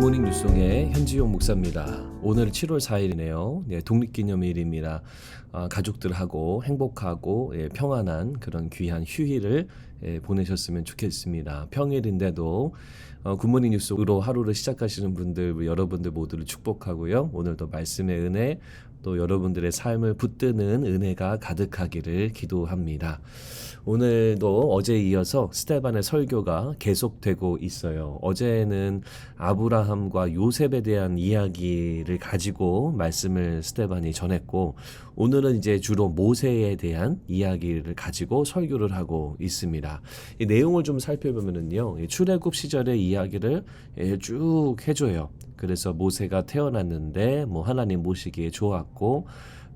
굿모닝 뉴송의 현지용 목사입니다. 오늘 7월 4일이네요. 독립기념일입니다. 가족들하고 행복하고 평안한 그런 귀한 휴일을 보내셨으면 좋겠습니다. 평일인데도 굿모닝 뉴스로 하루를 시작하시는 분들, 여러분들 모두를 축복하고요. 오늘도 말씀의 은혜, 또 여러분들의 삶을 붙드는 은혜가 가득하기를 기도합니다. 오늘도 어제에 이어서 스데반의 설교가 계속되고 있어요. 어제는 아브라함과 요셉에 대한 이야기를 가지고 말씀을 스데반이 전했고, 오늘은 이제 주로 모세에 대한 이야기를 가지고 설교를 하고 있습니다. 이 내용을 좀 살펴보면요, 출애굽 시절의 이야기를 쭉 해줘요. 그래서 모세가 태어났는데 하나님 모시기에 좋았고,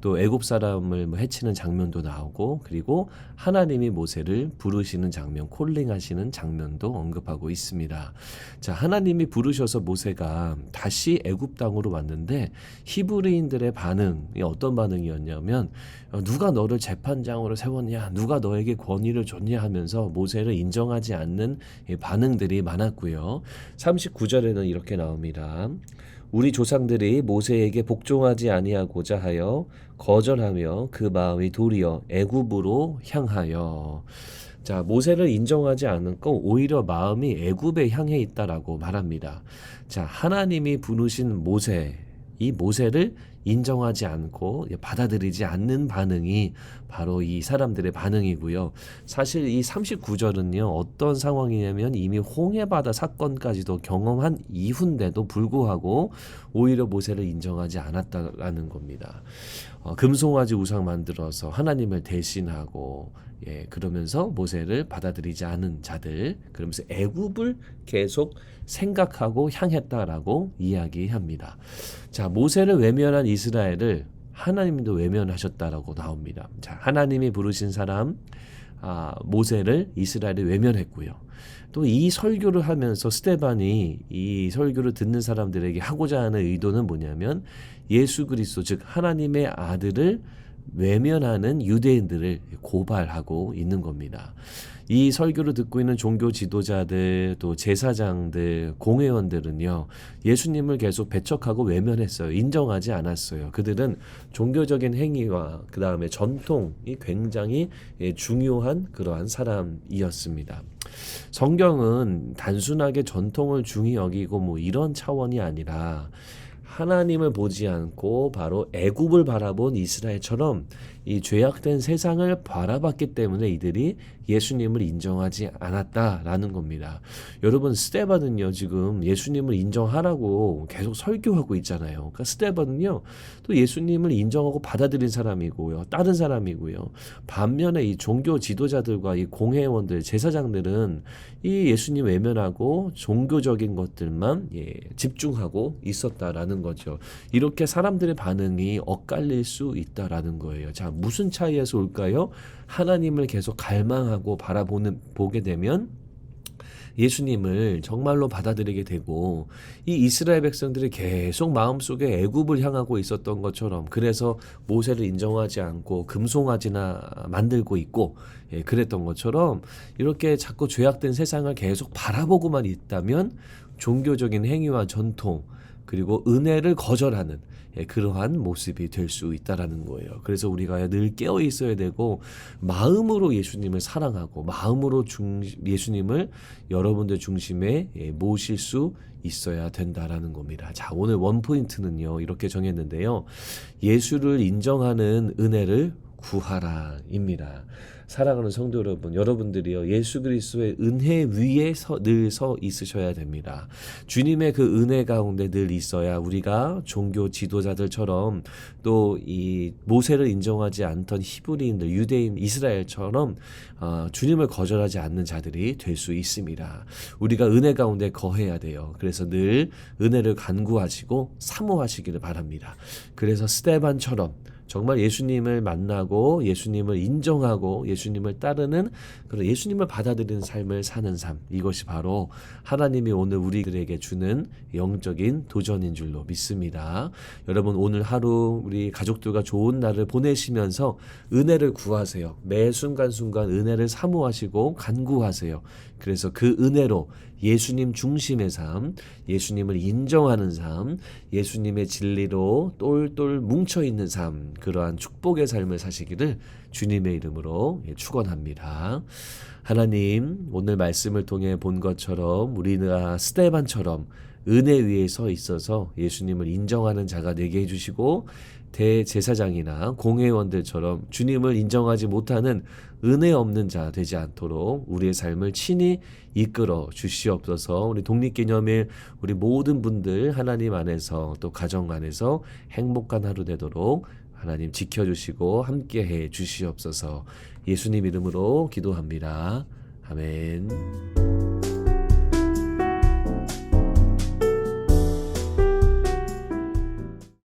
또 애굽 사람을 해치는 장면도 나오고, 그리고 하나님이 모세를 부르시는 장면, 콜링하시는 장면도 언급하고 있습니다. 자, 하나님이 부르셔서 모세가 다시 애굽 땅으로 왔는데 히브리인들의 반응이 어떤 반응이었냐면, 누가 너를 재판장으로 세웠냐, 누가 너에게 권위를 줬냐 하면서 모세를 인정하지 않는 반응들이 많았고요. 39절에는 이렇게 나옵니다. 우리 조상들이 모세에게 복종하지 아니하고자 하여 거절하며 그 마음이 도리어 애굽으로 향하여. 자, 모세를 인정하지 않고 오히려 마음이 애굽에 향해 있다라고 말합니다. 자, 하나님이 부르신 모세, 이 모세를 인정하지 않고 받아들이지 않는 반응이 바로 이 사람들의 반응이고요. 사실 이 39절은요, 어떤 상황이냐면 이미 홍해바다 사건까지도 경험한 이후인데도 불구하고 오히려 모세를 인정하지 않았다라는 겁니다. 금송아지 우상 만들어서 하나님을 대신하고, 그러면서 모세를 받아들이지 않은 자들, 그러면서 애굽을 계속 생각하고 향했다라고 이야기합니다. 자, 모세를 외면한 이스라엘을 하나님도 외면하셨다라고 나옵니다. 자, 하나님이 부르신 사람 모세를 이스라엘이 외면했고요. 또 이 설교를 하면서 스데반이 이 설교를 듣는 사람들에게 하고자 하는 의도는 뭐냐면, 예수 그리스도 즉 하나님의 아들을 외면하는 유대인들을 고발하고 있는 겁니다. 이 설교를 듣고 있는 종교 지도자들, 또 제사장들, 공회원들은요, 예수님을 계속 배척하고 외면했어요. 인정하지 않았어요. 그들은 종교적인 행위와 그 다음에 전통이 굉장히 중요한 그러한 사람이었습니다. 성경은 단순하게 전통을 중히 여기고 이런 차원이 아니라, 하나님을 보지 않고 바로 애굽을 바라본 이스라엘처럼 이 죄악된 세상을 바라봤기 때문에 이들이 예수님을 인정하지 않았다라는 겁니다. 여러분, 스데반은요, 지금 예수님을 인정하라고 계속 설교하고 있잖아요. 그러니까 스데반은요, 또 예수님을 인정하고 받아들인 사람이고요, 다른 사람이고요. 반면에 이 종교 지도자들과 이 공회원들, 제사장들은 이 예수님 외면하고 종교적인 것들만 집중하고 있었다라는 거죠. 이렇게 사람들의 반응이 엇갈릴 수 있다라는 거예요. 자, 무슨 차이에서 올까요? 하나님을 계속 갈망하고 보게 되면 예수님을 정말로 받아들이게 되고, 이 이스라엘 백성들이 계속 마음속에 애굽을 향하고 있었던 것처럼, 그래서 모세를 인정하지 않고 금송아지나 만들고 있고 그랬던 것처럼, 이렇게 자꾸 죄악된 세상을 계속 바라보고만 있다면 종교적인 행위와 전통, 그리고 은혜를 거절하는 그러한 모습이 될 수 있다라는 거예요. 그래서 우리가 늘 깨어 있어야 되고, 마음으로 예수님을 사랑하고 마음으로 예수님을 여러분들 중심에 모실 수 있어야 된다라는 겁니다. 자, 오늘 원포인트는요, 이렇게 정했는데요. 예수를 인정하는 은혜를 구하라입니다. 사랑하는 성도 여러분, 여러분들이요, 예수 그리스도의 은혜 위에 늘 서 있으셔야 됩니다. 주님의 그 은혜 가운데 늘 있어야 우리가 종교 지도자들처럼, 또 이 모세를 인정하지 않던 히브리인들, 유대인, 이스라엘처럼 주님을 거절하지 않는 자들이 될 수 있습니다. 우리가 은혜 가운데 거해야 돼요. 그래서 늘 은혜를 간구하시고 사모하시기를 바랍니다. 그래서 스데반처럼 정말 예수님을 만나고 예수님을 인정하고 예수님을 따르는 그런 예수님을 받아들이는 삶을 사는 삶, 이것이 바로 하나님이 오늘 우리들에게 주는 영적인 도전인 줄로 믿습니다. 여러분, 오늘 하루 우리 가족들과 좋은 날을 보내시면서 은혜를 구하세요. 매 순간순간 은혜를 사모하시고 간구하세요. 그래서 그 은혜로 예수님 중심의 삶, 예수님을 인정하는 삶, 예수님의 진리로 똘똘 뭉쳐있는 삶, 그러한 축복의 삶을 사시기를 주님의 이름으로 축원합니다. 하나님, 오늘 말씀을 통해 본 것처럼 우리가 스데반처럼 은혜 위에 서 있어서 예수님을 인정하는 자가 되게 해주시고, 대제사장이나 공회원들처럼 주님을 인정하지 못하는 은혜 없는 자 되지 않도록 우리의 삶을 친히 이끌어 주시옵소서. 우리 독립기념일 우리 모든 분들 하나님 안에서 또 가정 안에서 행복한 하루 되도록 하나님 지켜주시고 함께해 주시옵소서. 예수님 이름으로 기도합니다. 아멘.